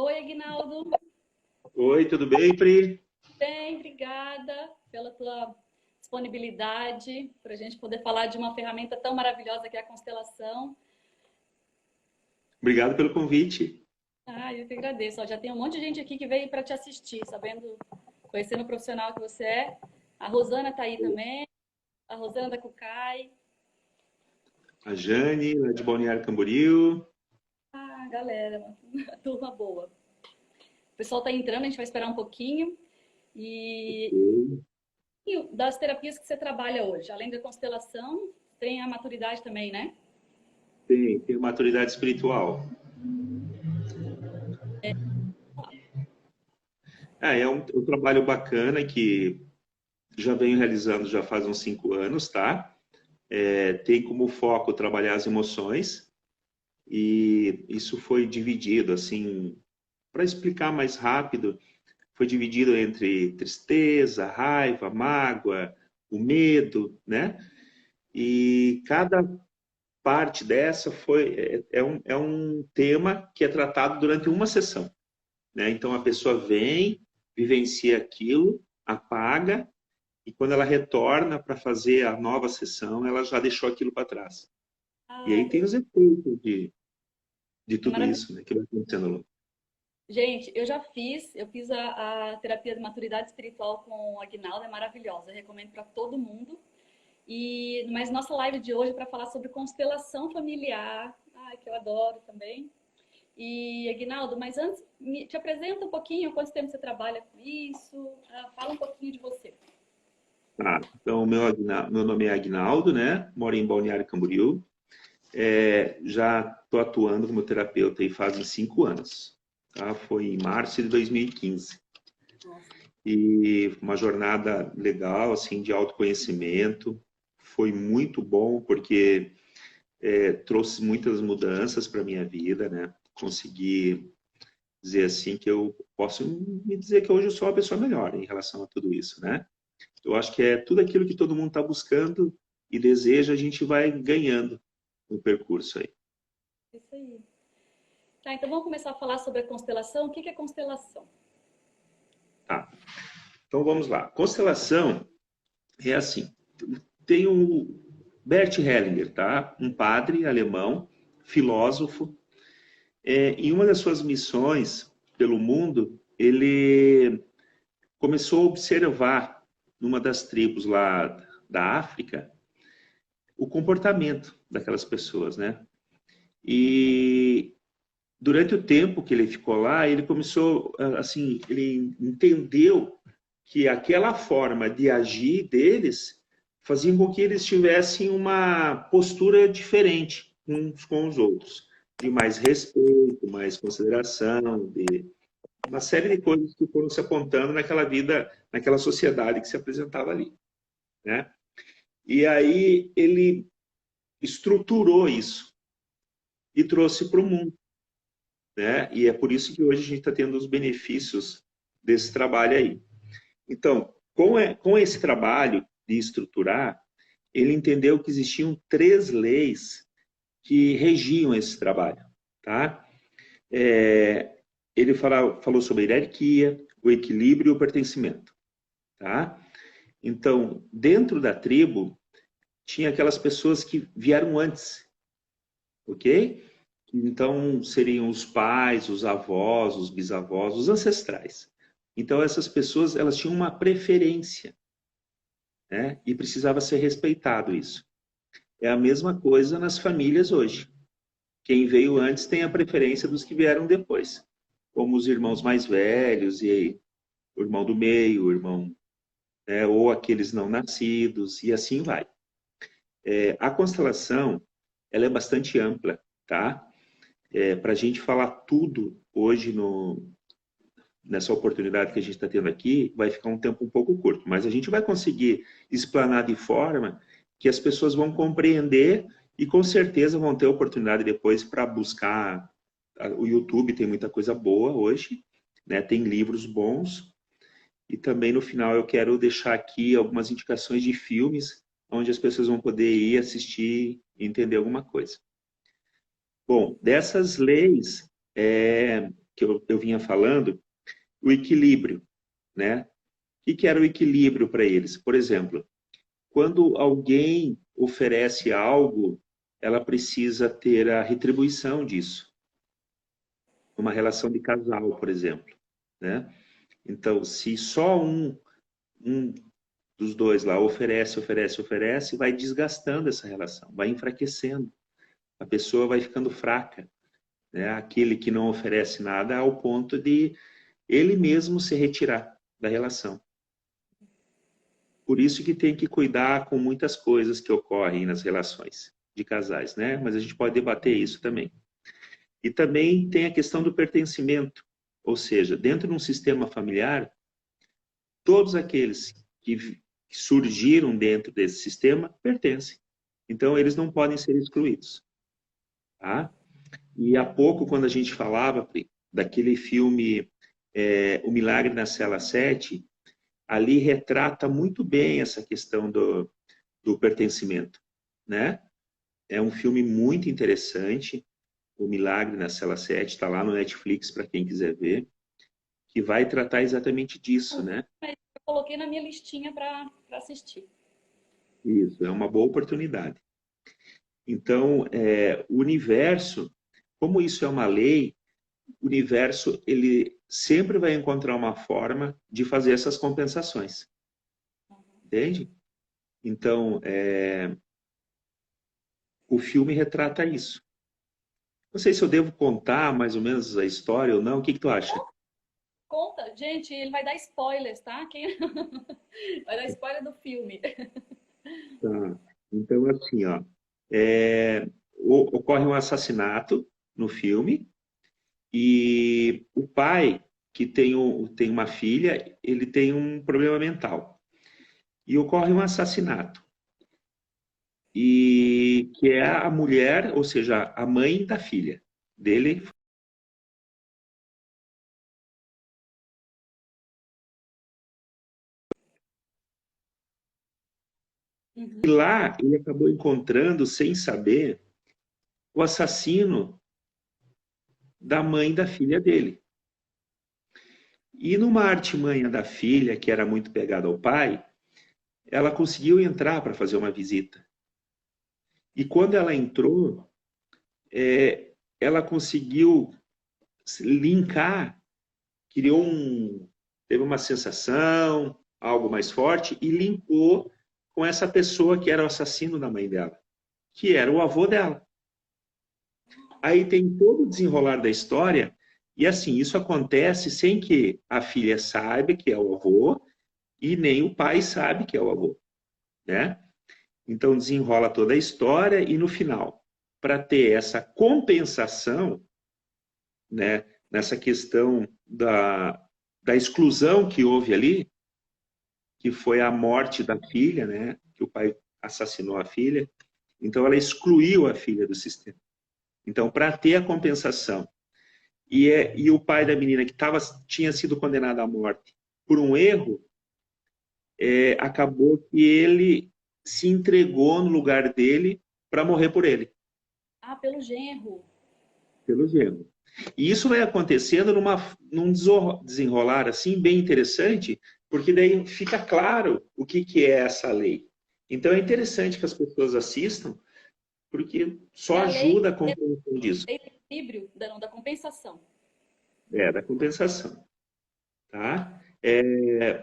Oi, Aguinaldo. Oi, tudo bem, Pri? Bem, obrigada pela tua disponibilidade para a gente poder falar de uma ferramenta tão maravilhosa que é a constelação. Obrigado pelo convite. Eu que agradeço. Ó, já tem um monte de gente aqui que veio para te assistir, sabendo, conhecendo o profissional que você é. A Rosana está aí também, a Rosana da Cucai. A Jane, lá de Balneário Camboriú. Galera, uma turma boa. O pessoal está entrando, a gente vai esperar um pouquinho. E das terapias que você trabalha hoje, além da constelação, tem a maturidade também, né? Tem maturidade espiritual. É um trabalho bacana que já venho realizando já faz uns 5 anos, tá? Tem como foco trabalhar as emoções e isso foi dividido, assim, para explicar mais rápido, foi dividido entre tristeza, raiva, mágoa, o medo, né? E cada parte dessa é um tema que é tratado durante uma sessão, né? Então a pessoa vem, vivencia aquilo, apaga e quando ela retorna para fazer a nova sessão, ela já deixou aquilo para trás. E aí tem os efeitos de É tudo maravilhoso. isso, né, que vai acontecendo ao longo. Gente, eu fiz a terapia de maturidade espiritual com o Aguinaldo, é maravilhosa, eu recomendo para todo mundo. Mas nossa live de hoje é para falar sobre constelação familiar, que eu adoro também. E Aguinaldo, mas antes, te apresenta um pouquinho, quanto tempo você trabalha com isso? Fala um pouquinho de você. Tá, então, meu nome é Aguinaldo, né? Moro em Balneário Camboriú. Já estou atuando como terapeuta e fazem 5 anos. Tá? Foi em março de 2015. E uma jornada legal, assim, de autoconhecimento. Foi muito bom porque trouxe muitas mudanças para minha vida, né? Consegui dizer assim que eu posso me dizer que hoje eu sou uma pessoa melhor em relação a tudo isso, né? Eu acho que é tudo aquilo que todo mundo está buscando e deseja, a gente vai ganhando no percurso aí. Isso aí. Tá, então vamos começar a falar sobre a constelação. O que é constelação? Tá. Então vamos lá. Constelação é assim. Tem o Bert Hellinger, tá? Um padre alemão, filósofo. Em uma das suas missões pelo mundo, ele começou a observar numa das tribos lá da África o comportamento daquelas pessoas, né? E durante o tempo que ele ficou lá, ele começou, assim, ele entendeu que aquela forma de agir deles fazia com que eles tivessem uma postura diferente uns com os outros, de mais respeito, mais consideração, de uma série de coisas que foram se apontando naquela vida, naquela sociedade que se apresentava ali, né? E aí ele estruturou isso e trouxe para o mundo, né? E é por isso que hoje a gente está tendo os benefícios desse trabalho aí. Então, com esse trabalho de estruturar, ele entendeu que existiam 3 leis que regiam esse trabalho, tá? Ele falou sobre a hierarquia, o equilíbrio e o pertencimento, tá? Então, dentro da tribo, tinha aquelas pessoas que vieram antes, ok? Então, seriam os pais, os avós, os bisavós, os ancestrais. Então, essas pessoas, elas tinham uma preferência, né? E precisava ser respeitado isso. É a mesma coisa nas famílias hoje. Quem veio antes tem a preferência dos que vieram depois, como os irmãos mais velhos e o irmão do meio, o irmão, né, ou aqueles não nascidos, e assim vai. A constelação, ela é bastante ampla, tá? Para a gente falar tudo hoje nessa oportunidade que a gente está tendo aqui, vai ficar um tempo um pouco curto, mas a gente vai conseguir explanar de forma que as pessoas vão compreender e com certeza vão ter oportunidade depois para buscar. O YouTube tem muita coisa boa hoje, né? Tem livros bons e também no final eu quero deixar aqui algumas indicações de filmes onde as pessoas vão poder ir assistir e entender alguma coisa. Bom, dessas leis que eu vinha falando, o equilíbrio, né? O que era o equilíbrio para eles? Por exemplo, quando alguém oferece algo, ela precisa ter a retribuição disso. Uma relação de casal, por exemplo, né? Então, se só um dos dois lá oferece, vai desgastando essa relação, vai enfraquecendo. A pessoa vai ficando fraca, né? Aquele que não oferece nada ao ponto de ele mesmo se retirar da relação. Por isso que tem que cuidar com muitas coisas que ocorrem nas relações de casais, né? Mas a gente pode debater isso também. E também tem a questão do pertencimento, ou seja, dentro de um sistema familiar, todos aqueles que surgiram dentro desse sistema pertencem. Então, eles não podem ser excluídos. Tá? E há pouco, quando a gente falava daquele filme O Milagre na Cela 7, ali retrata muito bem essa questão do pertencimento. Né? É um filme muito interessante, O Milagre na Cela 7, está lá no Netflix para quem quiser ver, que vai tratar exatamente disso, né? Eu coloquei na minha listinha para assistir. Isso, é uma boa oportunidade. Então, o universo, como isso é uma lei, o universo ele sempre vai encontrar uma forma de fazer essas compensações. Entende? Então, o filme retrata isso. Não sei se eu devo contar mais ou menos a história ou não. O que tu acha? Conta, gente, ele vai dar spoilers, tá? Vai dar spoiler do filme. Tá. Então, assim, ó, ocorre um assassinato no filme e o pai, que tem uma filha, ele tem um problema mental. E ocorre um assassinato. E que é a mulher, ou seja, a mãe da filha dele. E Uhum. lá ele acabou encontrando, sem saber, o assassino da mãe da filha dele. E numa artimanha da filha, que era muito pegada ao pai, ela conseguiu entrar para fazer uma visita. E quando ela entrou, ela conseguiu linkar, teve uma sensação, algo mais forte, e linkou com essa pessoa que era o assassino da mãe dela, que era o avô dela. Aí tem todo o desenrolar da história, e assim, isso acontece sem que a filha saiba que é o avô, e nem o pai sabe que é o avô, né? Então desenrola toda a história, e no final, para ter essa compensação, né, nessa questão da exclusão que houve ali, que foi a morte da filha, né, que o pai assassinou a filha, então ela excluiu a filha do sistema. Então, para ter a compensação, e o pai da menina que tinha sido condenado à morte por um erro, acabou que ele se entregou no lugar dele para morrer por ele. Ah, pelo genro. Pelo genro. E isso vai acontecendo num desenrolar assim bem interessante, porque daí fica claro o que é essa lei. Então é interessante que as pessoas assistam, porque só É a lei ajuda a compreensão disso. do equilíbrio, da compensação. Da compensação. Tá? É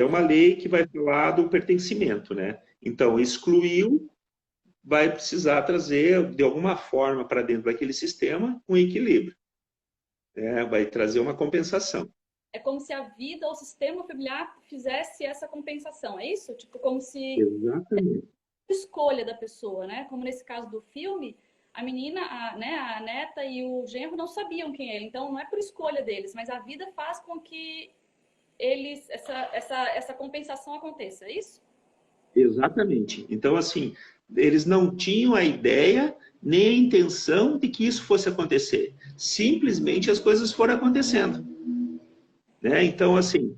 uma lei que vai falar do pertencimento, né? Então, excluiu, vai precisar trazer, de alguma forma, para dentro daquele sistema, um equilíbrio. Vai trazer uma compensação. É como se a vida ou o sistema familiar fizesse essa compensação, é isso? Tipo, como se Exatamente. escolha da pessoa, né? Como nesse caso do filme, a menina, né, a neta e o genro não sabiam quem é ele. Então, não é por escolha deles, mas a vida faz com que essa compensação aconteça, é isso? Exatamente. Então, assim, eles não tinham a ideia nem a intenção de que isso fosse acontecer. Simplesmente as coisas foram acontecendo. Né? Então, assim,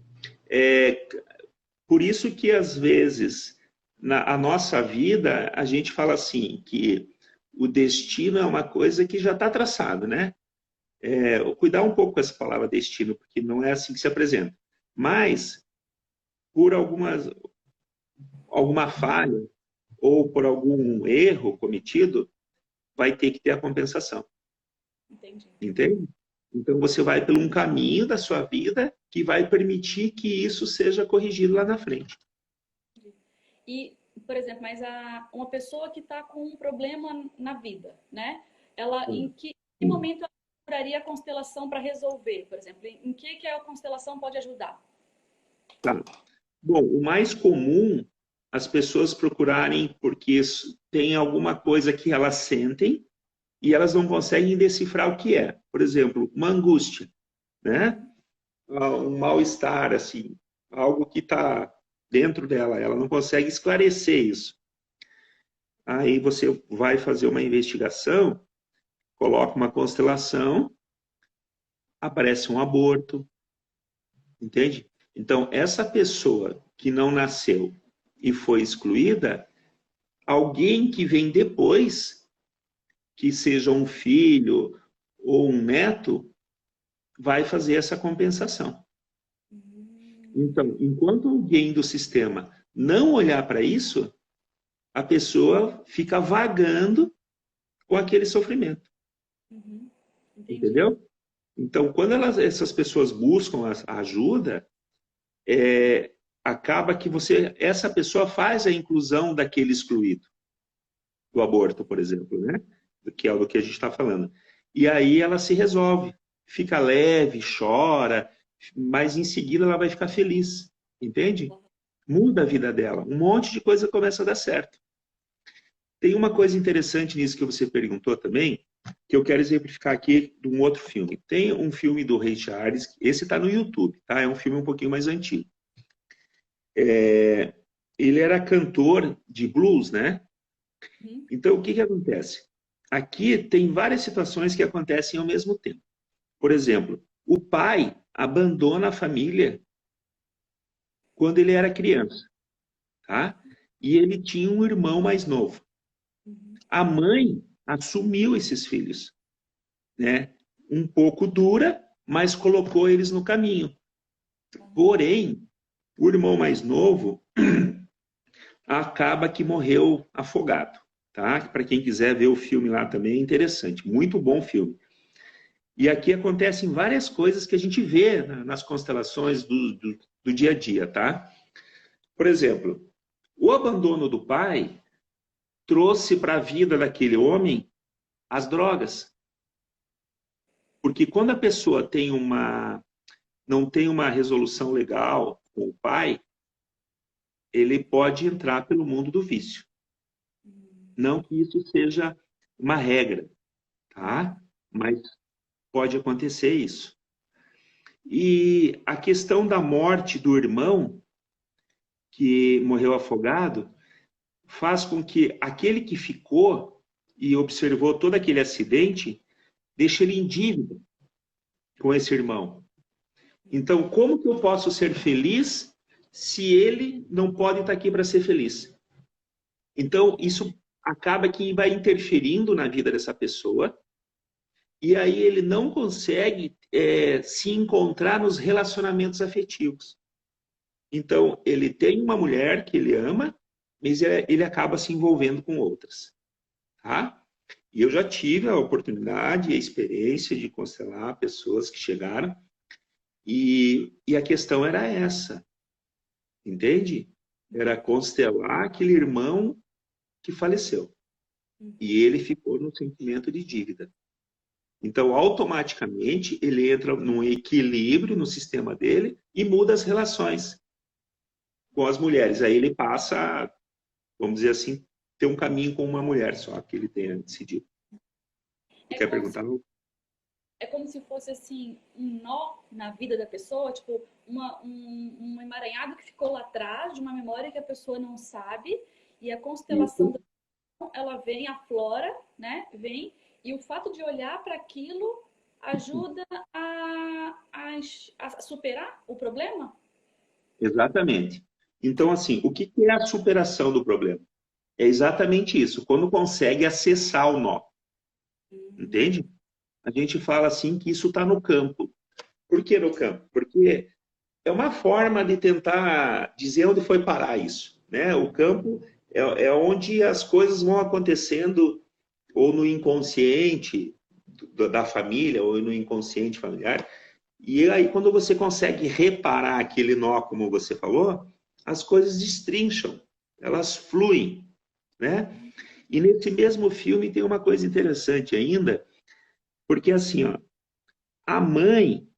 por isso que às vezes na nossa vida a gente fala assim que o destino é uma coisa que já está traçado, né? cuidar um pouco com essa palavra destino, porque não é assim que se apresenta. Mas, por alguma falha ou por algum erro cometido, vai ter que ter a compensação. Entendi. Entende? Então, você vai por um caminho da sua vida que vai permitir que isso seja corrigido lá na frente. E, por exemplo, mas uma pessoa que está com um problema na vida, né? Ela, em que momento ela procuraria a constelação para resolver, por exemplo? Em que a constelação pode ajudar? Tá. Bom, o mais comum as pessoas procurarem porque tem alguma coisa que elas sentem e elas não conseguem decifrar o que é. Por exemplo, uma angústia, né? Um mal-estar, assim, algo que está dentro dela, ela não consegue esclarecer isso. Aí você vai fazer uma investigação, coloca uma constelação, aparece um aborto, entende? Então, essa pessoa que não nasceu e foi excluída, alguém que vem depois, que seja um filho ou um neto, vai fazer essa compensação. Então, enquanto alguém do sistema não olhar para isso, a pessoa fica vagando com aquele sofrimento. Entendeu? Então, quando essas pessoas buscam a ajuda, acaba que essa pessoa faz a inclusão daquele excluído, do aborto, por exemplo, né? Que é do que a gente está falando. E aí ela se resolve, fica leve, chora, mas em seguida ela vai ficar feliz, entende? Muda a vida dela, um monte de coisa começa a dar certo. Tem uma coisa interessante nisso que você perguntou também, que eu quero exemplificar aqui de um outro filme. Tem um filme do Ray Charles, esse está no YouTube, tá? É um filme um pouquinho mais antigo. Ele era cantor de blues, né? Então, o que acontece? Aqui tem várias situações que acontecem ao mesmo tempo. Por exemplo, o pai abandona a família quando ele era criança, tá? E ele tinha um irmão mais novo. A mãe assumiu esses filhos, né? Um pouco dura, mas colocou eles no caminho. Porém, o irmão mais novo acaba que morreu afogado, tá? Para quem quiser ver o filme lá também é interessante, muito bom filme. E aqui acontecem várias coisas que a gente vê nas constelações do dia a dia, tá? Por exemplo, o abandono do pai trouxe para a vida daquele homem as drogas. Porque quando a pessoa não tem uma resolução legal com o pai, ele pode entrar pelo mundo do vício. Não que isso seja uma regra, tá? Mas pode acontecer isso. E a questão da morte do irmão, que morreu afogado, faz com que aquele que ficou e observou todo aquele acidente, deixe ele em dívida com esse irmão. Então, como que eu posso ser feliz se ele não pode estar aqui para ser feliz? Então, isso acaba que vai interferindo na vida dessa pessoa e aí ele não consegue se encontrar nos relacionamentos afetivos. Então, ele tem uma mulher que ele ama, mas ele acaba se envolvendo com outras. Tá? E eu já tive a oportunidade e a experiência de constelar pessoas que chegaram e a questão era essa, entende? Era constelar aquele irmão que faleceu. E ele ficou no sentimento de dívida. Então, automaticamente, ele entra num equilíbrio no sistema dele e muda as relações com as mulheres. Aí ele passa, vamos dizer assim, ter um caminho com uma mulher só que ele tenha decidido. Quer perguntar? É como se fosse assim um nó na vida da pessoa, tipo um emaranhado que ficou lá atrás de uma memória que a pessoa não sabe e a constelação ela vem, aflora, né? Vem e o fato de olhar para aquilo ajuda a superar o problema? Exatamente. Então, assim, o que é a superação do problema? É exatamente isso, quando consegue acessar o nó. Entende? a gente fala assim que isso está no campo. Por que no campo? Porque é uma forma de tentar dizer onde foi parar isso, né? O campo é onde as coisas vão acontecendo ou no inconsciente da família ou no inconsciente familiar. E aí, quando você consegue reparar aquele nó, como você falou, as coisas destrincham, elas fluem, né? E nesse mesmo filme tem uma coisa interessante ainda, porque assim, ó, a mãe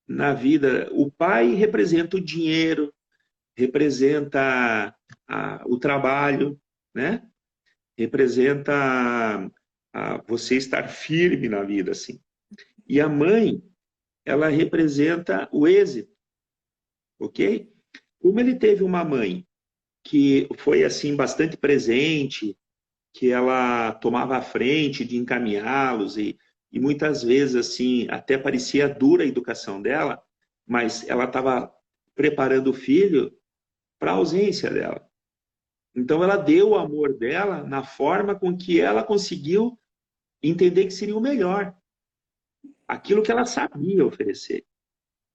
na vida, o pai representa o dinheiro, representa o trabalho, né? Representa você estar firme na vida, assim. E a mãe, ela representa o êxito, ok? Como ele teve uma mãe que foi assim bastante presente, que ela tomava a frente de encaminhá-los e muitas vezes assim até parecia dura a educação dela, mas ela estava preparando o filho para a ausência dela. Então ela deu o amor dela na forma com que ela conseguiu entender que seria o melhor, aquilo que ela sabia oferecer,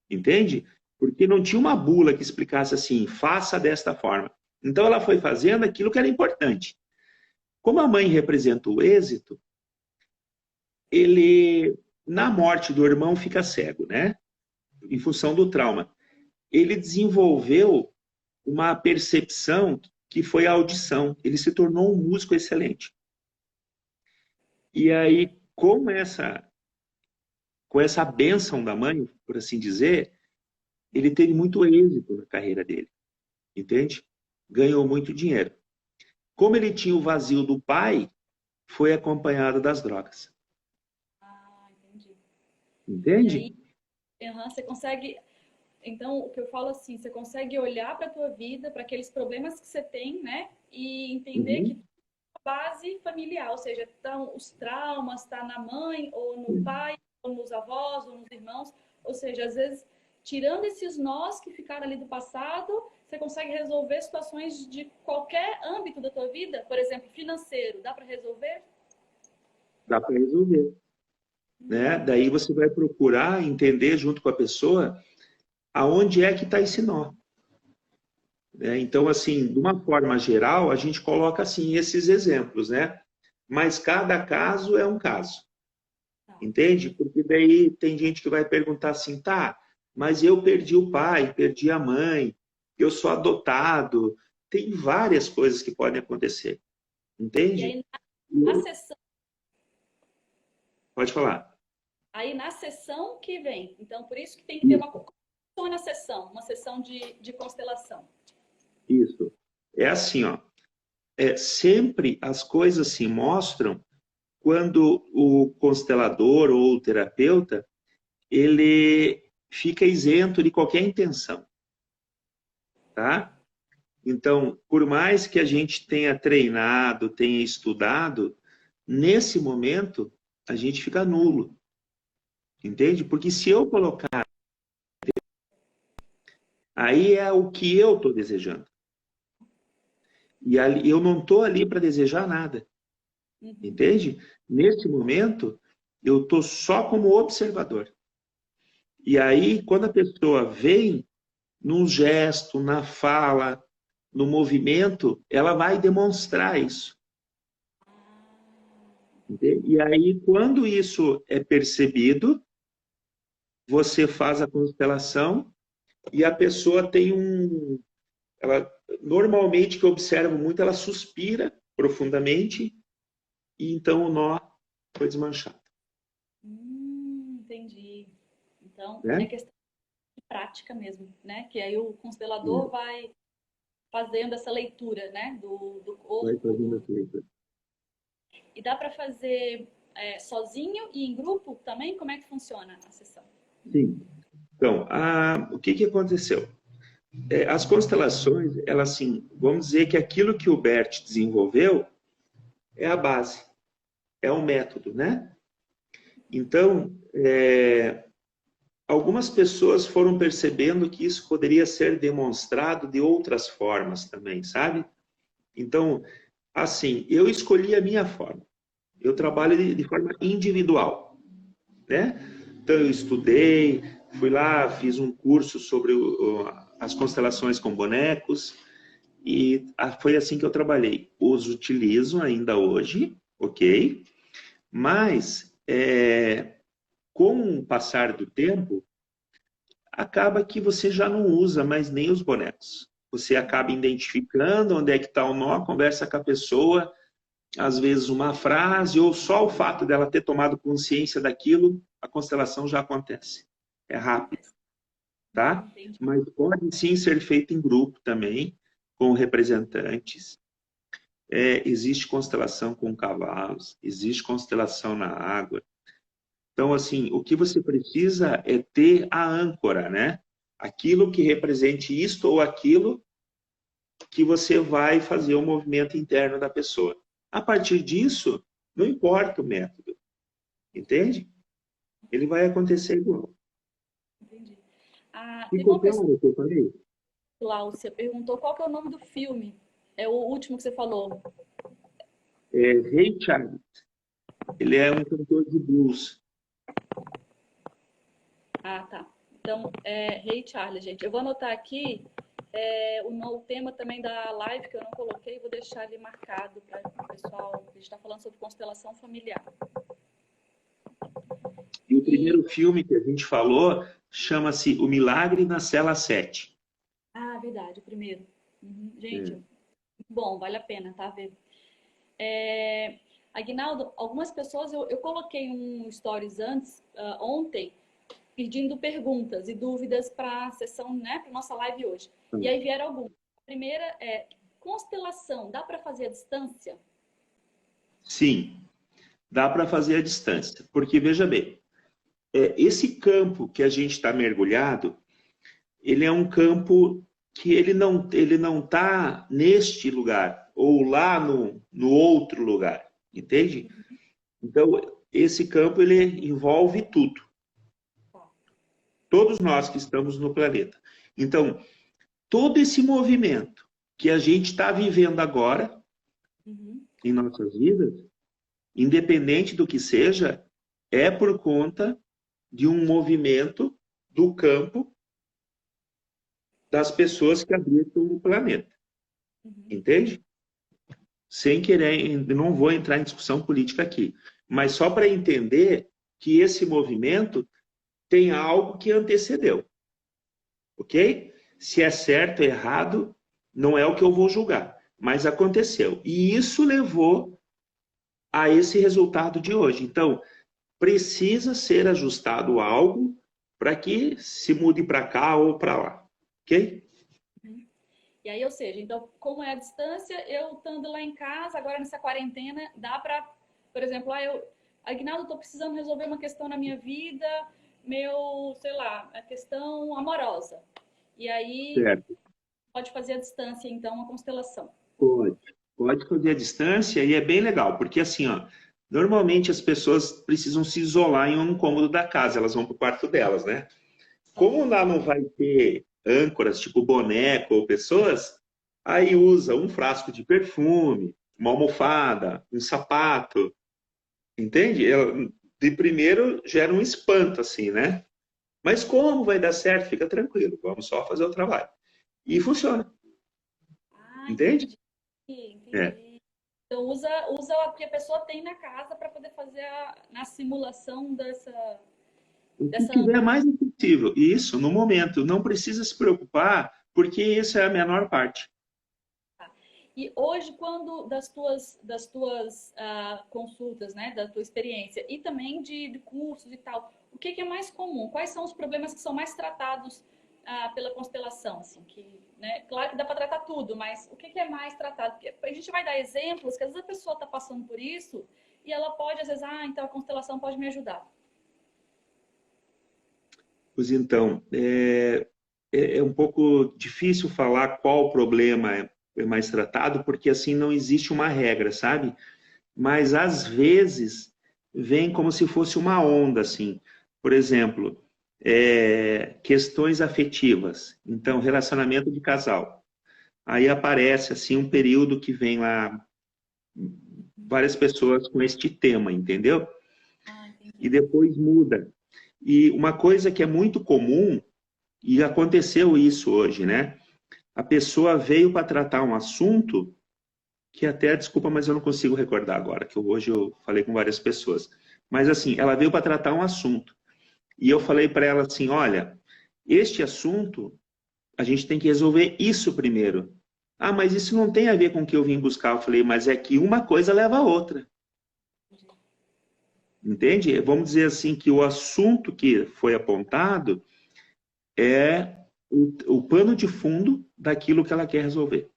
entende? Porque não tinha uma bula que explicasse assim, faça desta forma. Então ela foi fazendo aquilo que era importante. Como a mãe representa o êxito, ele, na morte do irmão, fica cego, né? Em função do trauma. Ele desenvolveu uma percepção que foi a audição. Ele se tornou um músico excelente. E aí, com essa bênção da mãe, por assim dizer, ele teve muito êxito na carreira dele, entende? Ganhou muito dinheiro. Como ele tinha o vazio do pai, foi acompanhado das drogas. Ah, entendi. E Entende? aí, você consegue. Então, o que eu falo assim, você consegue olhar para a tua vida, para aqueles problemas que você tem, né? E entender que Uhum. a base familiar, ou seja, estão os traumas, está na mãe, ou no pai, ou nos avós, ou nos irmãos. Ou seja, às vezes, tirando esses nós que ficaram ali do passado, você consegue resolver situações de qualquer âmbito da tua vida, por exemplo, financeiro, dá para resolver? Dá para resolver, né? Daí você vai procurar entender junto com a pessoa aonde é que está esse nó, né? Então, assim, de uma forma geral, a gente coloca assim esses exemplos, né? Mas cada caso é um caso, Tá. entende? Porque daí tem gente que vai perguntar assim, tá, mas eu perdi o pai, perdi a mãe, eu sou adotado, tem várias coisas que podem acontecer, E entende? aí, E na sessão pode falar. Aí na sessão que vem. Então, por isso que tem que ter uma na sessão, uma sessão de constelação. Isso. É assim, ó. Sempre as coisas se mostram quando o constelador ou o terapeuta ele fica isento de qualquer intenção, tá? Então, por mais que a gente tenha treinado, tenha estudado, nesse momento a gente fica nulo, entende? Porque se eu colocar, aí é o que eu estou desejando. E ali, eu não estou ali para desejar nada, Uhum. entende? Nesse momento, eu estou só como observador. E aí, quando a pessoa vem num gesto, na fala, no movimento, ela vai demonstrar isso. Entende? E aí, quando isso é percebido, você faz a constelação e a pessoa tem um. Ela, normalmente, que eu observo muito, ela suspira profundamente e então o nó foi desmanchado. Entendi. Então, é Né? questão de prática mesmo, né? Que aí o constelador vai fazendo essa leitura, né? Do Vai corpo. fazendo a leitura. E dá para fazer sozinho e em grupo também? Como é que funciona a sessão? Sim. Então, o que aconteceu? As constelações, elas assim, vamos dizer que aquilo que o Bert desenvolveu é a base, é o método, né? Então, algumas pessoas foram percebendo que isso poderia ser demonstrado de outras formas também, sabe? Então, assim, eu escolhi a minha forma. Eu trabalho de forma individual. né? Então eu estudei, fui lá, fiz um curso sobre as constelações com bonecos e foi assim que eu trabalhei. Os utilizo ainda hoje, ok? Mas com o passar do tempo, acaba que você já não usa mais nem os bonecos. Você acaba identificando onde é que está o nó, conversa com a pessoa, às vezes uma frase, ou só o fato dela ter tomado consciência daquilo, a constelação já acontece. É rápido, tá? Entendi. Mas pode sim ser feito em grupo também, com representantes. Existe constelação com cavalos, existe constelação na água. Então, assim, o que você precisa é ter a âncora, né? Aquilo que represente isto ou aquilo que você vai fazer o movimento interno da pessoa. A partir disso, não importa o método, entende? Ele vai acontecer igual. Entendi. Ah, teve Ficou uma claro pessoa, o que eu falei? Cláudia, perguntou qual que é o nome do filme. É o último que você falou. Ray Charles, ele é um cantor de blues. Ah, tá. Então, Rei Charlie, gente. Eu vou anotar aqui o tema também da live que eu não coloquei, vou deixar ali marcado para o pessoal. A gente está falando sobre constelação familiar. E o E, primeiro filme que a gente falou chama-se O Milagre na Cela 7. verdade, o primeiro. Uhum. Gente, É. muito bom, vale a pena, tá? Ver. Aguinaldo, algumas pessoas, eu coloquei um stories antes, ontem, pedindo perguntas e dúvidas para a sessão, né, para nossa live hoje. E aí vieram algumas. A primeira é, constelação, dá para fazer à distância? Sim, dá para fazer à distância. Porque, veja bem, esse campo que a gente está mergulhado, ele é um campo que ele não está neste lugar ou lá no outro lugar, entende? Então, esse campo ele envolve tudo, todos nós que estamos no planeta. Então, todo esse movimento que a gente está vivendo agora Uhum. em nossas vidas, independente do que seja, é por conta de um movimento do campo das pessoas que habitam o planeta. Uhum. Entende? Sem querer, não vou entrar em discussão política aqui, mas só para entender que esse movimento tem algo que antecedeu, ok? Se é certo ou errado, não é o que eu vou julgar, mas aconteceu. E isso levou a esse resultado de hoje. Então, precisa ser ajustado algo para que se mude para cá ou para lá, ok? E aí, ou seja, então, como é a distância, eu estando lá em casa, agora nessa quarentena, dá para, por exemplo, Aguinaldo, estou precisando resolver uma questão na minha vida, sei lá, a questão amorosa. E aí, Certo. pode fazer à distância, então, uma constelação. Pode. Pode fazer a distância e é bem legal, porque assim, ó, normalmente as pessoas precisam se isolar em um cômodo da casa, elas vão para o quarto delas, né? Como lá não vai ter âncoras, tipo boneco ou pessoas, aí usa um frasco de perfume, uma almofada, um sapato, entende? De primeiro gera um espanto, assim, né? Mas como vai dar certo, fica tranquilo, vamos só fazer o trabalho. E funciona, Ah, entende? entendi, É. entendi. Então, usa o que a pessoa tem na casa para poder fazer na simulação O que dessa tiver mais possível. Isso, no momento. Não precisa se preocupar, porque isso é a menor parte. E hoje, quando das tuas consultas, né, da tua experiência e também de cursos e tal, o que é mais comum? Quais são os problemas que são mais tratados pela constelação? Assim, né, claro que dá para tratar tudo, mas o que é mais tratado? Porque a gente vai dar exemplos que às vezes a pessoa está passando por isso e ela pode, às vezes, então a constelação pode me ajudar. Pois então, é um pouco difícil falar qual problema é mais tratado, porque assim não existe uma regra, sabe? Mas às vezes vem como se fosse uma onda, assim. Por exemplo, questões afetivas. Então, relacionamento de casal. Aí aparece assim um período que vem lá várias pessoas com este tema, entendeu? Ah, entendi. e depois muda. E uma coisa que é muito comum, e aconteceu isso hoje, né? A pessoa veio para tratar um assunto que até, desculpa, mas eu não consigo recordar agora, que hoje eu falei com várias pessoas. Mas assim, ela veio para tratar um assunto. E eu falei para ela assim, olha, este assunto, a gente tem que resolver isso primeiro. Ah, mas isso não tem a ver com o que eu vim buscar. Eu falei, mas é que uma coisa leva a outra. Entende? Vamos dizer assim que o assunto que foi apontado é o pano de fundo daquilo que ela quer resolver.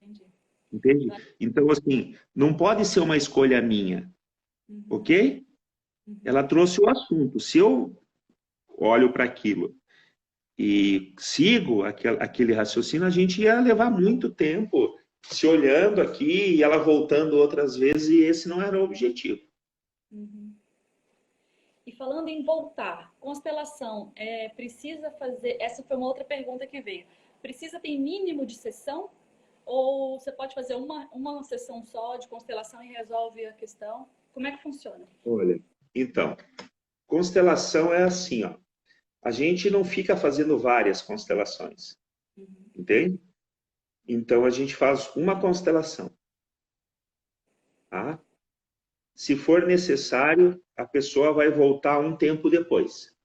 Entendi. Entende? Então, assim, não pode ser uma escolha minha, ok? Ela trouxe o assunto. Se eu olho para aquilo e sigo aquele raciocínio, a gente ia levar muito tempo se olhando aqui e ela voltando outras vezes, e esse não era o objetivo. Uhum. E falando em voltar, constelação, precisa fazer... Essa foi uma outra pergunta que veio. Precisa ter mínimo de sessão? Ou você pode fazer uma sessão só de constelação e resolve a questão? Como é que funciona? Olha, então, constelação é assim, ó. A gente não fica fazendo várias constelações, entende? Então, a gente faz uma constelação, tá? Se for necessário, a pessoa vai voltar um tempo depois,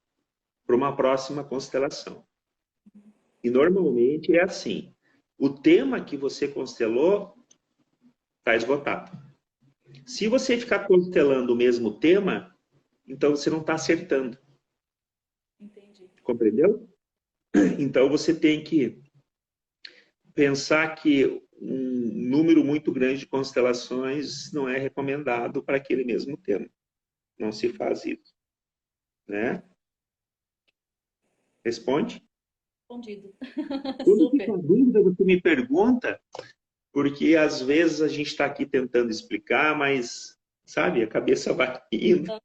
para uma próxima constelação. E normalmente é assim, o tema que você constelou está esgotado. Se você ficar constelando o mesmo tema, então você não está acertando. Entendi. Compreendeu? Então você tem que pensar que um número muito grande de constelações não é recomendado para aquele mesmo tema. Não se faz isso, né? Responde? Respondido. Quando Super. fica dúvida, você me pergunta, porque às vezes a gente está aqui tentando explicar, mas, sabe, a cabeça vai indo.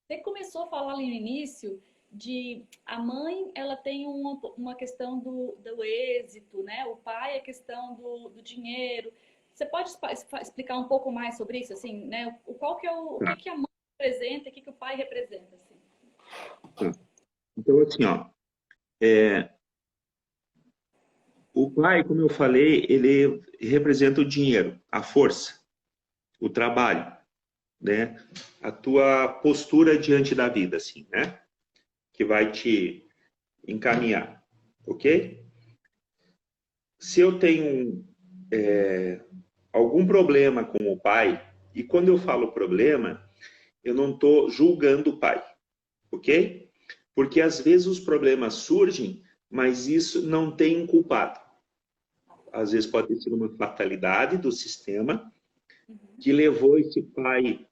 Você começou a falar ali no início de a mãe, ela tem uma questão do êxito, né? O pai, a questão do dinheiro. Você pode explicar um pouco mais sobre isso, assim, né? Qual que é o que a mãe representa e o que o pai representa, assim? Então, assim, ó, o pai, como eu falei, ele representa o dinheiro, a força, o trabalho, né? A tua postura diante da vida, assim, né? Que vai te encaminhar, ok? Se eu tenho algum problema com o pai, e quando eu falo problema, eu não estou julgando o pai, ok? Porque às vezes os problemas surgem, mas isso não tem um culpado. Às vezes pode ter sido uma fatalidade do sistema que levou esse pai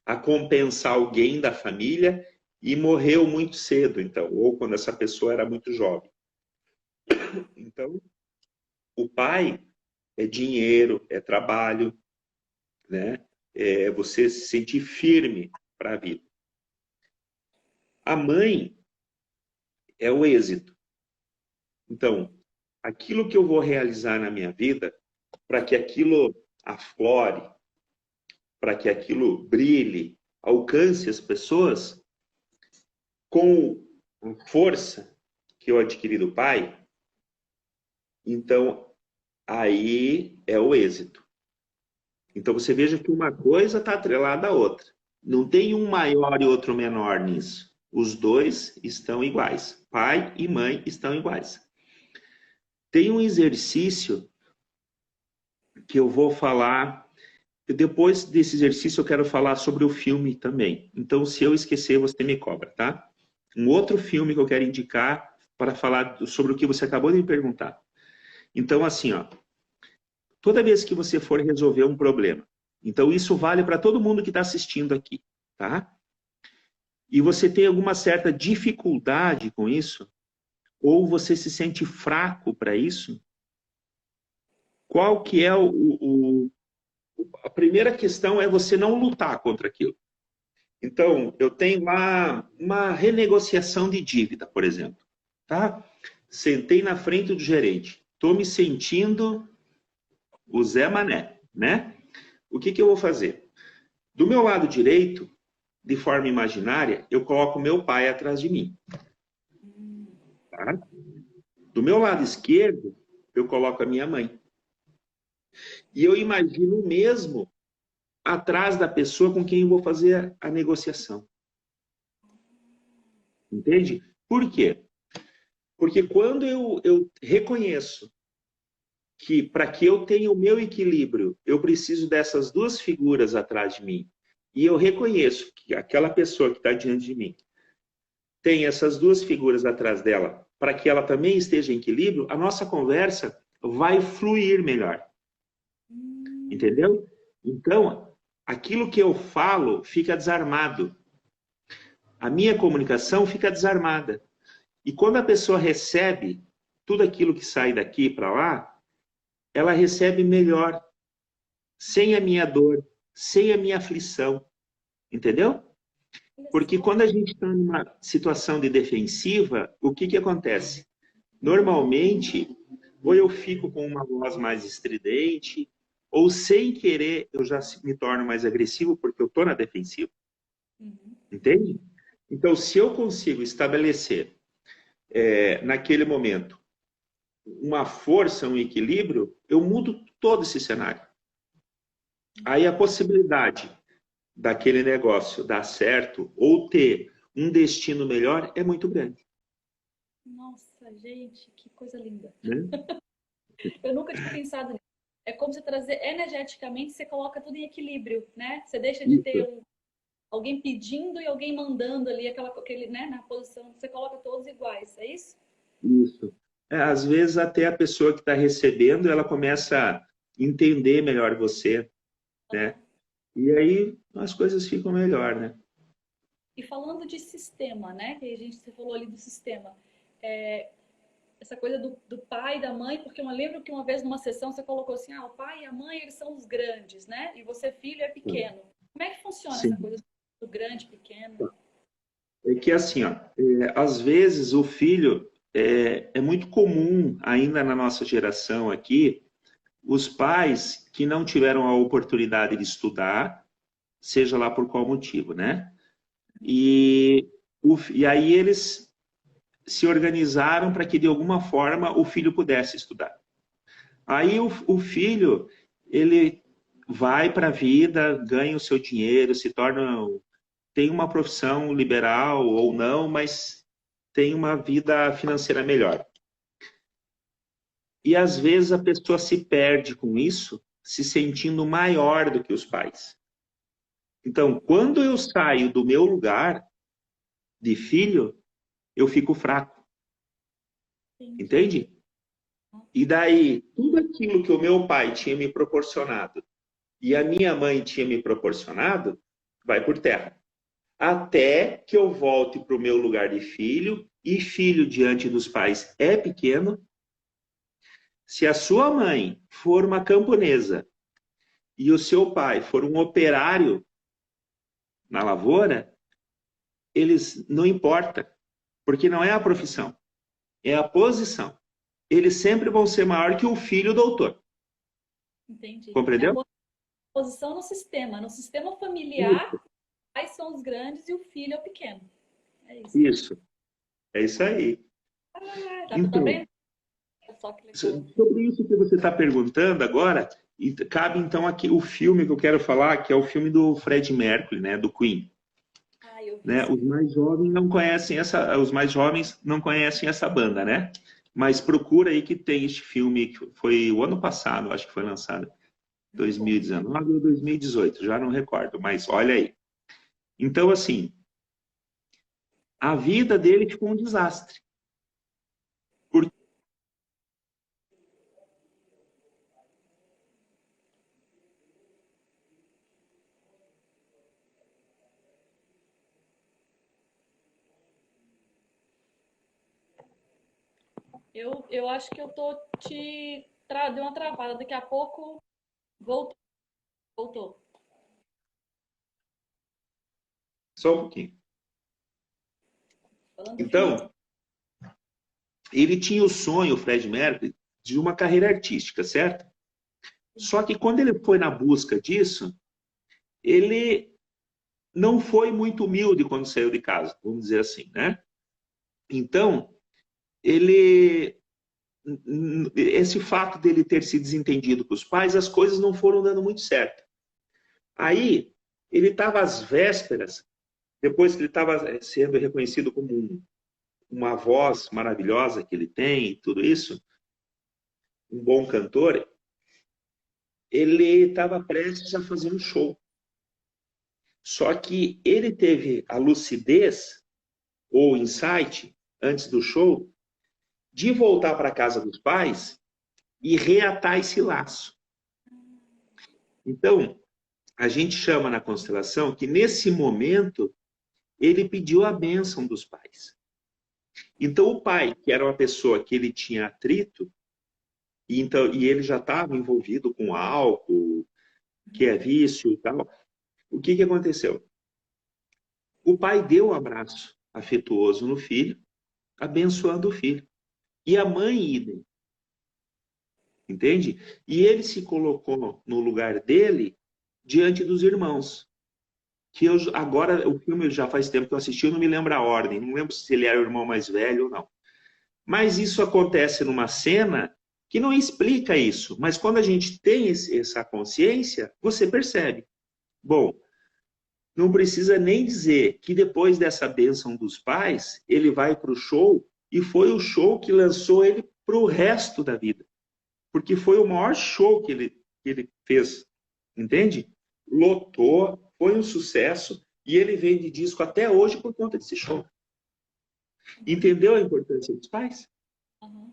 a compensar alguém da família e morreu muito cedo, então, ou quando essa pessoa era muito jovem. Então, o pai é dinheiro, é trabalho, né? É você se sentir firme para a vida. A mãe é o êxito. Então, aquilo que eu vou realizar na minha vida, para que aquilo aflore, para que aquilo brilhe, alcance as pessoas, com a força que eu adquiri do pai, então aí é o êxito. Então você veja que uma coisa está atrelada à outra. Não tem um maior e outro menor nisso. Os dois estão iguais. Pai e mãe estão iguais. Tem um exercício que eu vou falar. Depois desse exercício, eu quero falar sobre o filme também. Então, se eu esquecer, você me cobra, tá? Um outro filme que eu quero indicar para falar sobre o que você acabou de me perguntar. Então, assim, ó, toda vez que você for resolver um problema, então isso vale para todo mundo que está assistindo aqui, tá? E você tem alguma certa dificuldade com isso, ou você se sente fraco para isso, qual que é a primeira questão é você não lutar contra aquilo. Então, eu tenho lá uma renegociação de dívida, por exemplo, tá? Sentei na frente do gerente, estou me sentindo o Zé Mané, né? O que eu vou fazer? Do meu lado direito, de forma imaginária, eu coloco meu pai atrás de mim. Tá? Do meu lado esquerdo, eu coloco a minha mãe. E eu imagino o mesmo atrás da pessoa com quem eu vou fazer a negociação. Entende? Por quê? Porque quando eu reconheço que para que eu tenha o meu equilíbrio, eu preciso dessas duas figuras atrás de mim, e eu reconheço que aquela pessoa que está diante de mim tem essas duas figuras atrás dela, para que ela também esteja em equilíbrio, a nossa conversa vai fluir melhor. Entendeu? Então, aquilo que eu falo fica desarmado. A minha comunicação fica desarmada. E quando a pessoa recebe tudo aquilo que sai daqui para lá, ela recebe melhor, sem a minha dor, sem a minha aflição. Entendeu? Porque quando a gente está numa situação de defensiva, o que acontece? Normalmente, ou eu fico com uma voz mais estridente, ou sem querer eu já me torno mais agressivo porque eu estou na defensiva. Entende? Então, se eu consigo estabelecer naquele momento uma força, um equilíbrio, eu mudo todo esse cenário. Aí a possibilidade daquele negócio dar certo ou ter um destino melhor é muito grande. Nossa, gente, que coisa linda. Né? Eu nunca tinha pensado nisso. É como você trazer energeticamente, você coloca tudo em equilíbrio, né? Você deixa de ter alguém pedindo e alguém mandando ali, né, na posição. Você coloca todos iguais, é isso? Isso. Às vezes até a pessoa que está recebendo, ela começa a entender melhor você, né? E aí as coisas ficam melhor, né? E falando de sistema, né? Que você falou ali do sistema. Essa coisa do pai e da mãe, porque eu lembro que uma vez numa sessão você colocou assim, o pai e a mãe, eles são os grandes, né? E você, filho, é pequeno. Como é que funciona Sim. essa coisa do grande, pequeno? É que assim, ó, às vezes o filho, é muito comum ainda na nossa geração aqui, os pais que não tiveram a oportunidade de estudar, seja lá por qual motivo, né? E aí eles se organizaram para que, de alguma forma, o filho pudesse estudar. Aí o filho, ele vai para a vida, ganha o seu dinheiro, se torna... Tem uma profissão liberal ou não, mas tem uma vida financeira melhor. E, às vezes, a pessoa se perde com isso, se sentindo maior do que os pais. Então, quando eu saio do meu lugar de filho, eu fico fraco. Entende? E daí, tudo aquilo que o meu pai tinha me proporcionado e a minha mãe tinha me proporcionado, vai por terra. Até que eu volte para o meu lugar de filho, e filho diante dos pais é pequeno. Se a sua mãe for uma camponesa e o seu pai for um operário na lavoura, eles não importa, porque não é a profissão, é a posição. Eles sempre vão ser maior que o filho doutor. Entendi. Compreendeu? É a posição no sistema. No sistema familiar, os pais são os grandes e o filho é o pequeno. É isso. Isso. É isso aí. Tá bem? Sobre isso que você está perguntando agora, cabe então aqui o filme que eu quero falar, que é o filme do Freddie Mercury, né, do Queen. Né? Os mais jovens não conhecem essa banda, né? Mas procura aí que tem este filme, que foi o ano passado, acho que foi lançado, 2019 ou 2018, já não recordo, mas olha aí. Então, assim, a vida dele ficou um desastre. Eu acho que eu tô deu uma travada. Daqui a pouco voltou. Só um pouquinho. Então, ele tinha o sonho, o Fred Mercury, de uma carreira artística, certo? Só que quando ele foi na busca disso, ele não foi muito humilde quando saiu de casa, vamos dizer assim, né? Então, ele esse fato dele ter se desentendido com os pais, as coisas não foram dando muito certo. Aí, ele estava às vésperas, depois que ele estava sendo reconhecido como uma voz maravilhosa que ele tem e tudo isso, um bom cantor, ele estava prestes a fazer um show. Só que ele teve a lucidez ou insight antes do show de voltar para a casa dos pais e reatar esse laço. Então, a gente chama na constelação que nesse momento ele pediu a bênção dos pais. Então, o pai, que era uma pessoa que ele tinha atrito, e ele já estava envolvido com álcool, que é vício e tal, o que aconteceu? O pai deu um abraço afetuoso no filho, abençoando o filho. E a mãe, idem. Entende? E ele se colocou no lugar dele diante dos irmãos. Que eu, agora, o filme já faz tempo que eu assisti, eu não me lembro a ordem, não lembro se ele era o irmão mais velho ou não. Mas isso acontece numa cena que não explica isso. Mas quando a gente tem essa consciência, você percebe. Bom, não precisa nem dizer que depois dessa bênção dos pais, ele vai para o show e foi o show que lançou ele para o resto da vida. Porque foi o maior show que ele fez, entende? Lotou, foi um sucesso e ele vende disco até hoje por conta desse show. Entendeu a importância dos pais? Uhum.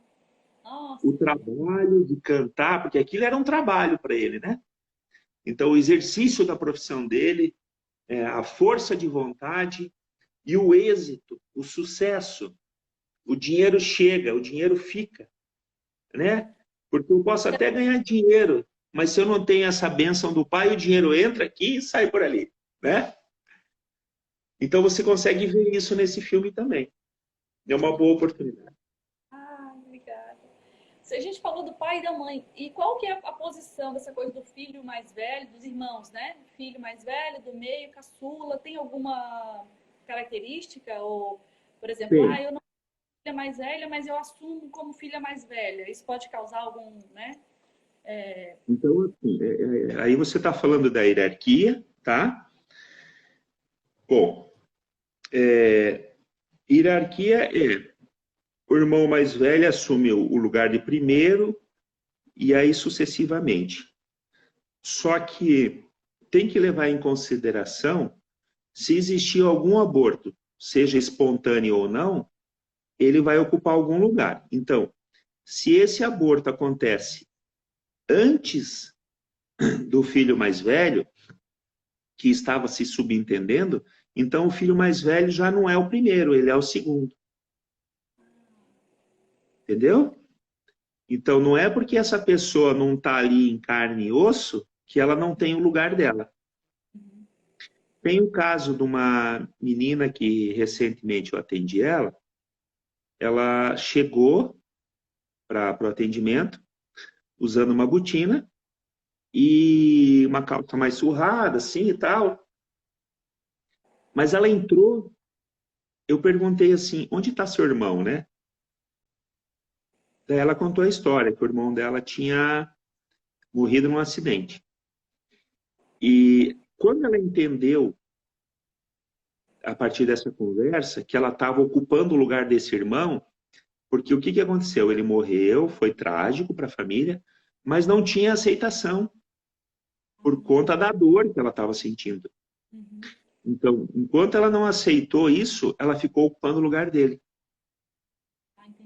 O trabalho de cantar, porque aquilo era um trabalho para ele, né? Então, o exercício da profissão dele, a força de vontade e o êxito, o sucesso. O dinheiro chega, o dinheiro fica, né? Porque eu posso até ganhar dinheiro, mas se eu não tenho essa bênção do pai, o dinheiro entra aqui e sai por ali, né? Então você consegue ver isso nesse filme também. É uma boa oportunidade. Ah, obrigada. A gente falou do pai e da mãe. E qual que é a posição dessa coisa do filho mais velho, dos irmãos, né? Filho mais velho, do meio, caçula. Tem alguma característica? Ou, por exemplo, Tem. eu não sou filha mais velha, mas eu assumo como filha mais velha. Isso pode causar algum, né? Então, assim, aí você está falando da hierarquia, tá? Bom, hierarquia é o irmão mais velho assume o lugar de primeiro e aí sucessivamente. Só que tem que levar em consideração se existir algum aborto, seja espontâneo ou não, ele vai ocupar algum lugar. Então, se esse aborto acontece antes do filho mais velho, que estava se subentendendo, então o filho mais velho já não é o primeiro, ele é o segundo. Entendeu? Então, não é porque essa pessoa não está ali em carne e osso que ela não tem o lugar dela. Tem o caso de uma menina que recentemente eu atendi ela chegou para o atendimento usando uma botina e uma calça mais surrada, assim e tal. Mas ela entrou, eu perguntei assim, onde está seu irmão, né? Daí ela contou a história, que o irmão dela tinha morrido num acidente. E quando ela entendeu, a partir dessa conversa, que ela estava ocupando o lugar desse irmão, porque o que aconteceu? Ele morreu, foi trágico para a família, mas não tinha aceitação por conta da dor que ela estava sentindo. Uhum. Então, enquanto ela não aceitou isso, ela ficou ocupando o lugar dele.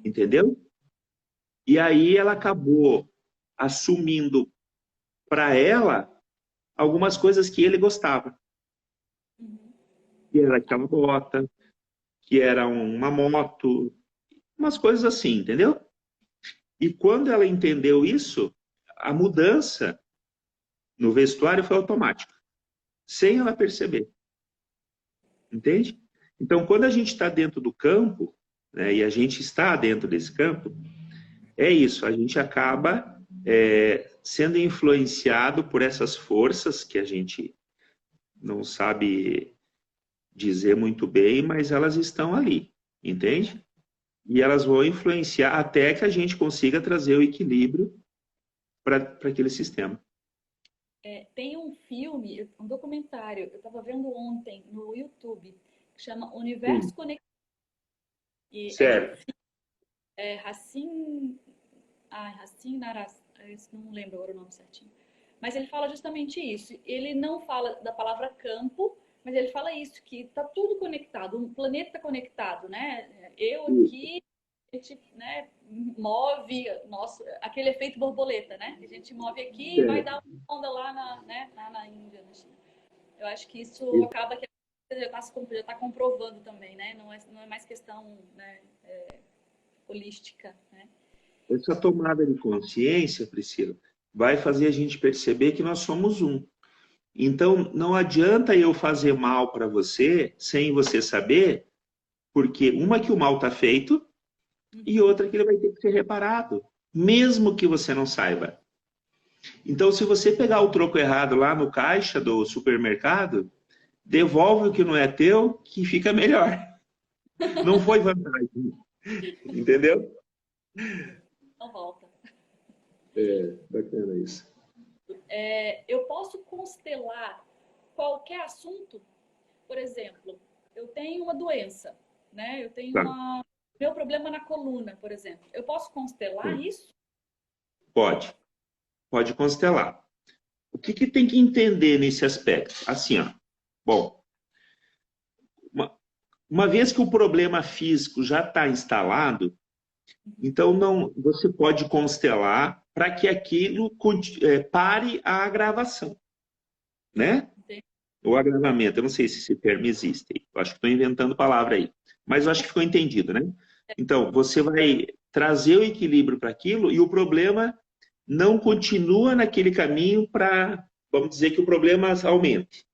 Entendeu? E aí ela acabou assumindo para ela algumas coisas que ele gostava. Que era aquela bota, que era uma moto, umas coisas assim, entendeu? E quando ela entendeu isso, a mudança no vestuário foi automática, sem ela perceber. Entende? Então, quando a gente está dentro do campo, né, e a gente está dentro desse campo, é isso, a gente acaba sendo influenciado por essas forças que a gente não sabe dizer muito bem, mas elas estão ali, entende? E elas vão influenciar até que a gente consiga trazer o equilíbrio para aquele sistema. Tem um filme, um documentário, eu estava vendo ontem no YouTube, que chama Universo Sim, Conectado. E é de certo. Hassim Naras, não lembro agora o nome certinho. Mas ele fala justamente isso. Ele não fala da palavra campo, mas ele fala isso, que está tudo conectado, o planeta está conectado, né? Eu aqui, a gente, né, move aquele efeito borboleta, né? A gente move aqui e vai dar uma onda lá na Índia, na China. Eu acho que isso acaba que já tá comprovando também, né? Não é mais questão, né, holística, né? Essa tomada de consciência, Priscila, vai fazer a gente perceber que nós somos um. Então, não adianta eu fazer mal para você sem você saber, porque uma que o mal está feito e outra que ele vai ter que ser reparado, mesmo que você não saiba. Então, se você pegar o troco errado lá no caixa do supermercado, devolve o que não é teu, que fica melhor. Não foi vantagem, entendeu? Não volta. É, bacana isso. Eu posso constelar qualquer assunto? Por exemplo, eu tenho uma doença, né? Eu tenho Tá. meu problema na coluna, por exemplo. Eu posso constelar isso? Pode constelar. O que tem que entender nesse aspecto? Assim, ó. Bom, uma vez que o problema físico já está instalado, então não, você pode constelar para que aquilo pare a agravação, né? Entendi. O agravamento. Eu não sei se esse termo existe. Eu acho que estou inventando palavra aí. Mas eu acho que ficou entendido, né? Então, você vai trazer o equilíbrio para aquilo e o problema não continua naquele caminho para, vamos dizer, que o problema aumente.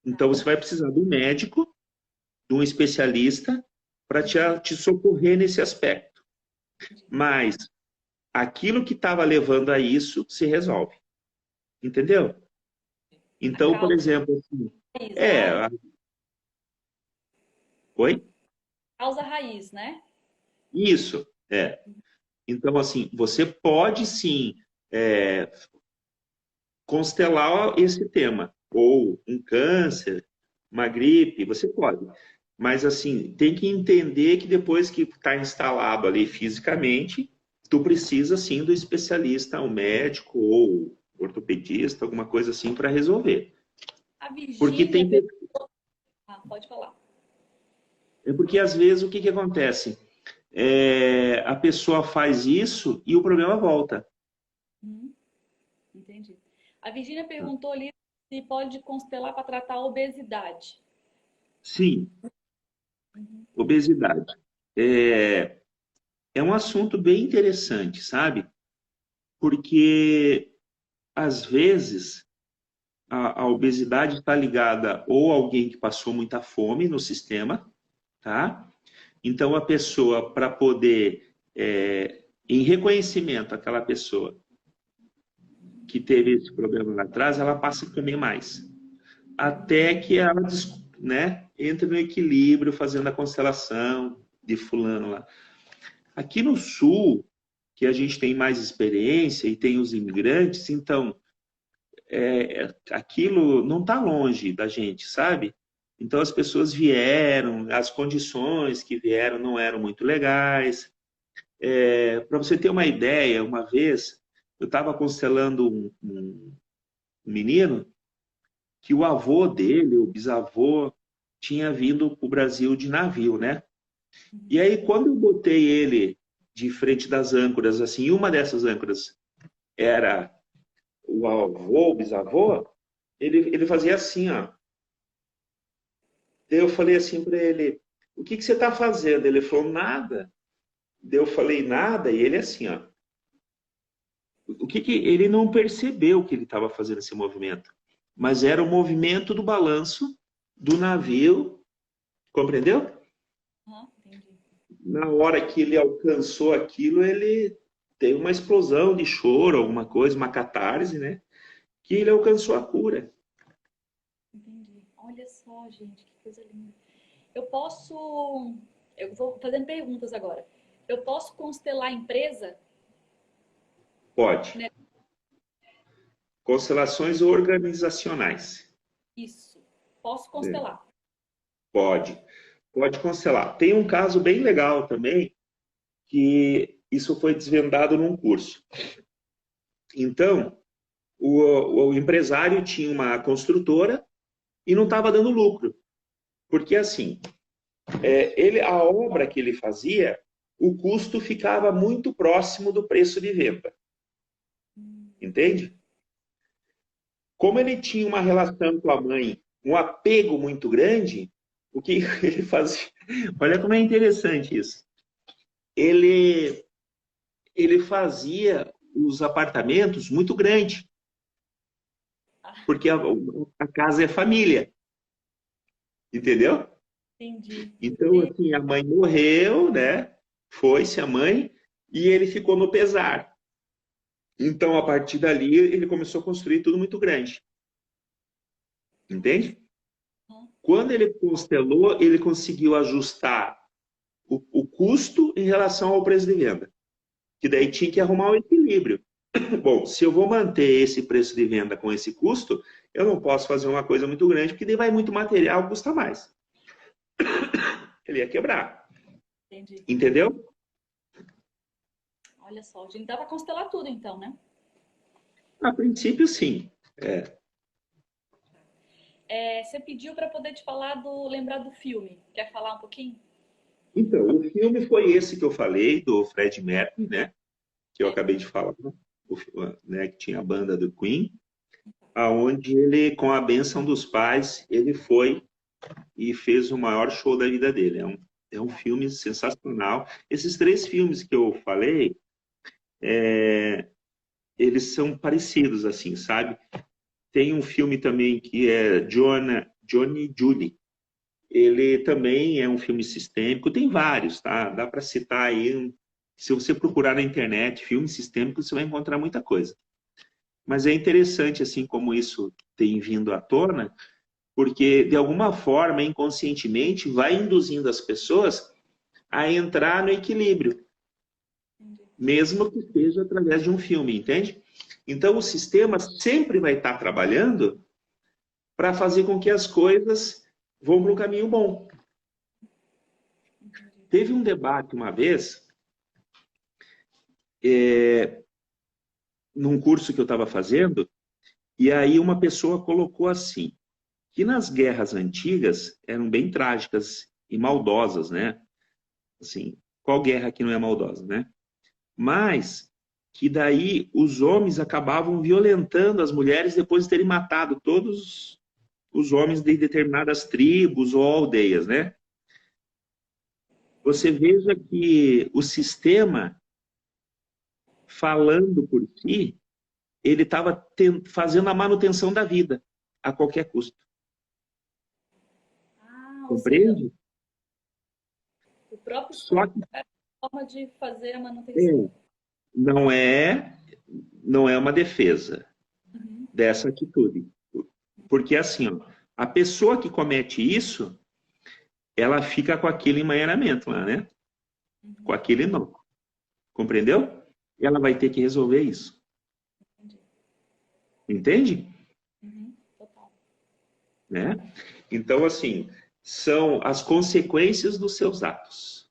Então, você vai precisar de um médico, de um especialista, para te socorrer nesse aspecto. Mas aquilo que estava levando a isso se resolve. Entendeu? A Então, por causa exemplo, assim, raiz, é. Oi? causa raiz, né? Isso, é. Então, assim, você pode sim é, constelar esse tema, ou um câncer, uma gripe, você pode. Mas, assim, tem que entender que depois que está instalado ali fisicamente, tu precisa, sim, do especialista, um médico ou ortopedista, alguma coisa assim, para resolver. A Porque Virgínia tem que... pode falar. É porque, às vezes, o que acontece? A pessoa faz isso e o problema volta. Entendi. A Virgínia perguntou ali se pode constelar para tratar a obesidade. Sim, obesidade. É, é um assunto bem interessante, sabe? Porque, às vezes, a obesidade está ligada ou a alguém que passou muita fome no sistema, tá? Então, a pessoa, para poder, em reconhecimento àquela pessoa que teve esse problema lá atrás, ela passa a comer mais. Até que ela, né, entre no equilíbrio, fazendo a constelação de fulano lá. Aqui no Sul, que a gente tem mais experiência e tem os imigrantes, então aquilo não está longe da gente, sabe? Então as pessoas vieram, as condições que vieram não eram muito legais. Para você ter uma ideia, uma vez eu estava constelando um menino que o avô dele, o bisavô, tinha vindo para o Brasil de navio, né? E aí, quando eu botei ele de frente das âncoras, assim, uma dessas âncoras era o avô, o bisavô, ele fazia assim, ó. Daí eu falei assim para ele, o que você está fazendo? Ele falou, nada. Daí eu falei, nada, e ele assim, ó. Ele não percebeu que ele estava fazendo esse movimento, mas era o movimento do balanço do navio, compreendeu? Entendi. Na hora que ele alcançou aquilo, ele teve uma explosão de choro, alguma coisa, uma catarse, né? Que ele alcançou a cura. Entendi. Olha só, gente, que coisa linda. Eu posso... Eu vou fazendo perguntas agora. Eu posso constelar a empresa? Pode. Né? Constelações organizacionais. Isso. Posso É, constelar. pode. Pode constelar. Tem um caso bem legal também, que isso foi desvendado num curso. Então, o empresário tinha uma construtora e não estava dando lucro. Porque, assim, a obra que ele fazia, o custo ficava muito próximo do preço de venda. Entende? Como ele tinha uma relação com a mãe, um apego muito grande, o que ele fazia? Olha como é interessante isso. Ele, ele fazia os apartamentos muito grandes, Ah, porque a casa é família, entendeu? entendi. Então, assim, a mãe morreu, né? Foi-se a mãe, e ele ficou no pesar. Então, a partir dali, ele começou a construir tudo muito grande, entende? Quando ele constelou, ele conseguiu ajustar o custo em relação ao preço de venda. Que daí tinha que arrumar o equilíbrio. Bom, se eu vou manter esse preço de venda com esse custo, eu não posso fazer uma coisa muito grande, porque daí vai muito material, custa mais. Ele ia quebrar. Entendi. Entendeu? Olha só, a gente dá para constelar tudo então, né? A princípio, sim. Você pediu para poder te falar lembrar do filme. Quer falar um pouquinho? Então, o filme foi esse que eu falei, do Fred Mercury, né? Que eu acabei de falar, né? Que tinha a banda do Queen, aonde ele, com a bênção dos pais, ele foi e fez o maior show da vida dele. É um filme sensacional. Esses três filmes que eu falei, eles são parecidos, assim, sabe? Tem um filme também que é Johnny e Judy. Ele também é um filme sistêmico. Tem vários, tá? Dá para citar aí. Se você procurar na internet filme sistêmico, você vai encontrar muita coisa. Mas é interessante, assim, como isso tem vindo à tona, porque, de alguma forma, inconscientemente, vai induzindo as pessoas a entrar no equilíbrio, mesmo que seja através de um filme, entende? Então, o sistema sempre vai estar trabalhando para fazer com que as coisas vão para um caminho bom. Teve um debate uma vez, num curso que eu estava fazendo, e aí uma pessoa colocou assim, que nas guerras antigas eram bem trágicas e maldosas, né? Assim, qual guerra que não é maldosa, né? Mas que daí os homens acabavam violentando as mulheres depois de terem matado todos os homens de determinadas tribos ou aldeias, né? Você veja que o sistema, falando por si, ele estava fazendo a manutenção da vida a qualquer custo. Ah, ou seja, Compreende? o próprio Só sistema que é a forma de fazer a manutenção. não é, não é uma defesa Uhum, dessa atitude. Porque assim, ó, a pessoa que comete isso, ela fica com aquele emaranhamento lá, né? Com uhum, aquele não. Compreendeu? E ela vai ter que resolver isso. entendi. Entende? Uhum, total. Né? Então, assim, são as consequências dos seus atos.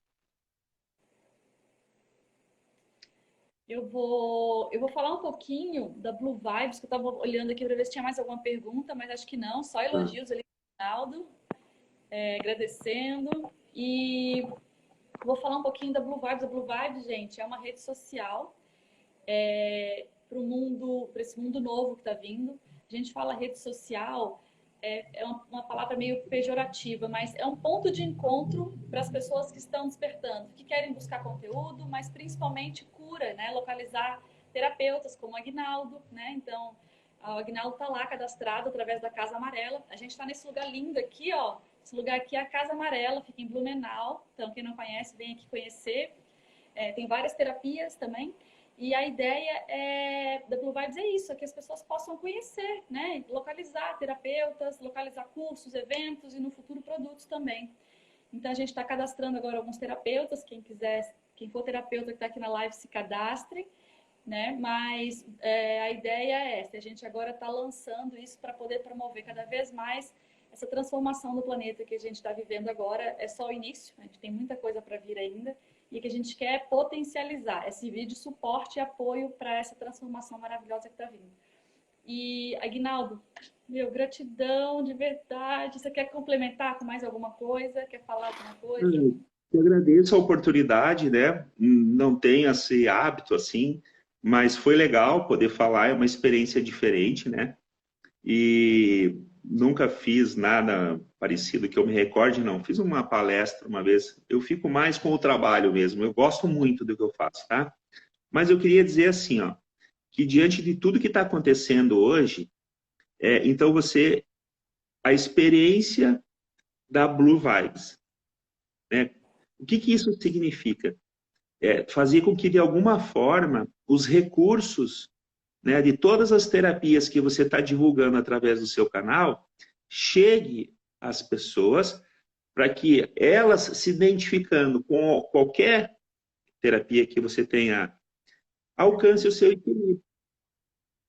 Eu vou falar um pouquinho da Blue Vibes, que eu estava olhando aqui para ver se tinha mais alguma pergunta, mas acho que não, só Tá? elogios ali no Ronaldo, agradecendo. E vou falar um pouquinho da Blue Vibes. A Blue Vibes, gente, é uma rede social para esse mundo novo que está vindo. A gente fala rede social, é uma palavra meio pejorativa, mas é um ponto de encontro para as pessoas que estão despertando, que querem buscar conteúdo, mas principalmente cura, né? Localizar terapeutas como o Aguinaldo, né? Então, o Aguinaldo está lá cadastrado através da Casa Amarela. A gente está nesse lugar lindo aqui, ó. Esse lugar aqui é a Casa Amarela, fica em Blumenau. Então, quem não conhece, vem aqui conhecer. Tem várias terapias também. E a ideia da Blue Vibes é isso, é que as pessoas possam conhecer, né? Localizar terapeutas, localizar cursos, eventos e no futuro produtos também. Então a gente está cadastrando agora alguns terapeutas, quem quiser, quem for terapeuta que está aqui na live se cadastre, né? Mas a ideia é essa, a gente agora está lançando isso para poder promover cada vez mais essa transformação do planeta que a gente está vivendo agora. É só o início, a gente tem muita coisa para vir ainda e que a gente quer potencializar esse vídeo suporte e apoio para essa transformação maravilhosa que está vindo. E, Aguinaldo, meu, gratidão de verdade. Você quer complementar com mais alguma coisa? Quer falar alguma coisa? Eu agradeço a oportunidade, né? Não tenho esse hábito assim, mas foi legal poder falar, é uma experiência diferente, né? E nunca fiz nada parecido que eu me recorde, não. Fiz uma palestra uma vez. Eu fico mais com o trabalho mesmo. Eu gosto muito do que eu faço, tá? Mas eu queria dizer assim, ó, que diante de tudo que está acontecendo hoje, então a experiência da Blue Vibes, né? O que que isso significa? Fazer com que, de alguma forma, os recursos, né, de todas as terapias que você está divulgando através do seu canal, chegue às pessoas para que elas, se identificando com qualquer terapia que você tenha, alcance o seu equilíbrio.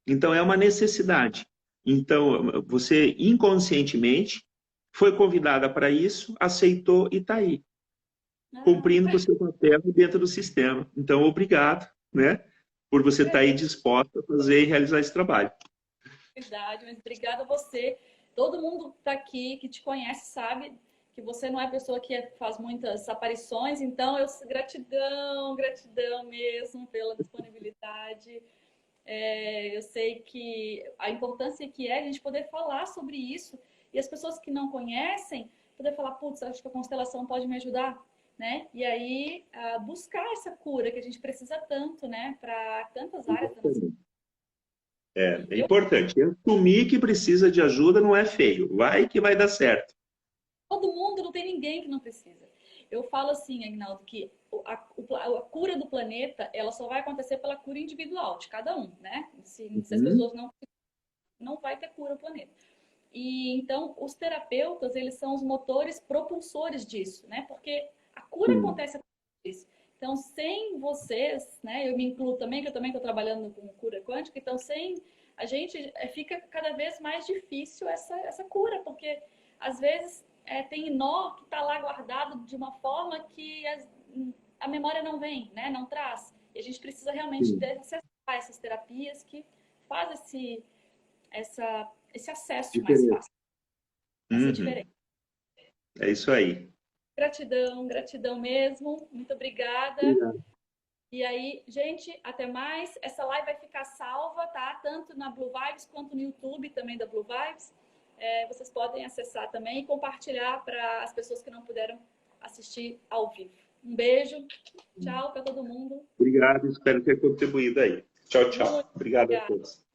Então, é uma necessidade. Então, você inconscientemente foi convidada para isso, aceitou e está aí, cumprindo o seu papel dentro do sistema. Então, obrigado, né, por você estar aí disposta a fazer e realizar esse trabalho. Verdade, mas obrigada a você. Todo mundo que está aqui, que te conhece, sabe que você não é pessoa que faz muitas aparições, então gratidão mesmo pela disponibilidade. Eu sei que a importância que é a gente poder falar sobre isso e as pessoas que não conhecem poder falar, putz, acho que a constelação pode me ajudar, né? E aí buscar essa cura que a gente precisa tanto, né? Para tantas áreas da nossa vida. É importante. Assumir que precisa de ajuda não é feio. Vai que vai dar certo. Todo mundo, não tem ninguém que não precisa. Eu falo assim, Aguinaldo, que a cura do planeta, ela só vai acontecer pela cura individual de cada um, né? Se as pessoas não vai ter cura no planeta. E então, os terapeutas, eles são os motores propulsores disso, né? Porque a cura acontece disso. Então, sem vocês, né? Eu me incluo também, que eu também estou trabalhando com cura quântica, então, sem a gente, fica cada vez mais difícil essa cura, porque às vezes tem nó que está lá guardado de uma forma que a memória não vem, né? Não traz. E a gente precisa realmente acessar essas terapias que fazem esse acesso mais fácil. Essa diferença. É isso aí. Gratidão mesmo. Muito obrigada. Obrigado. E aí, gente, até mais. Essa live vai ficar salva, tá? Tanto na Blue Vibes quanto no YouTube também da Blue Vibes. Vocês podem acessar também e compartilhar para as pessoas que não puderam assistir ao vivo. Um beijo. Tchau para todo mundo. Obrigado, espero ter contribuído aí. Tchau, tchau. Obrigado a todos.